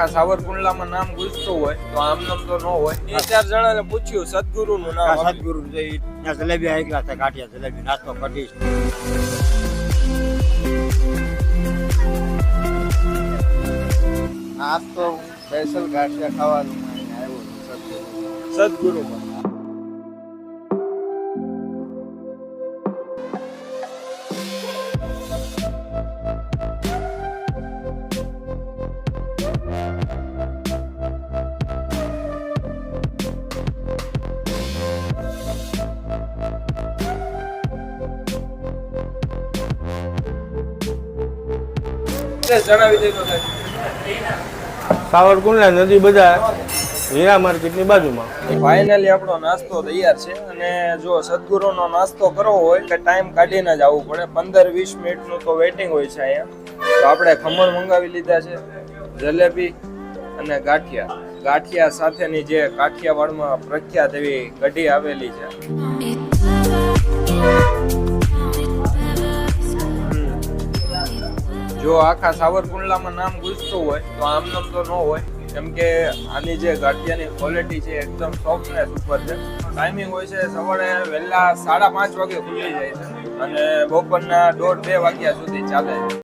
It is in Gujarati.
સાવરકુંડલામાં નામ ગુજતું હોય તો આમ નામ તો ન હોય. બે ચાર જણાને પૂછ્યું સદગુરુ નું નામ. સદગુરુ જલેબી આવી ગયા છે, ગાંઠિયા જલેબી નાસ્તો કરીશ. નાસ્તો સ્પેશિયલ ગાંઠિયા ખાવાનું આવ્યો સદગુરુમાં. જણાવી દેજો સાવરકુંડલા નદી બધા હીરા માર્કેટની બાજુમાં. ફાઇનલી આપણો નાસ્તો તૈયાર છે અને જો સદગુરુનો નાસ્તો કરવો હોય કે ટાઈમ કાઢીને જ આવવું પડે. 15-20 મિનિટનું તો વેઇટિંગ હોય છે અહીંયા. તો આપણે ખમણ મંગાવી લીધા છે, જલેબી અને ગાંઠિયા સાથેની જે કાઠિયાવાડમાં પ્રખ્યાત એવી કઢી આવેલી છે. જો આખા સાવરકુંડલામાં નામ ગુજતું હોય તો આમ નામ તો ન હોય, કેમ કે આની જે ગાંઠિયાની ક્વોલિટી છે એકદમ સોફ્ટનેસ ઉપર છે. ટાઈમિંગ હોય છે સવારે વહેલા 5:30 વાગે ખુલી જાય છે અને બપોરના 1:30-2 વાગ્યા સુધી ચાલે છે.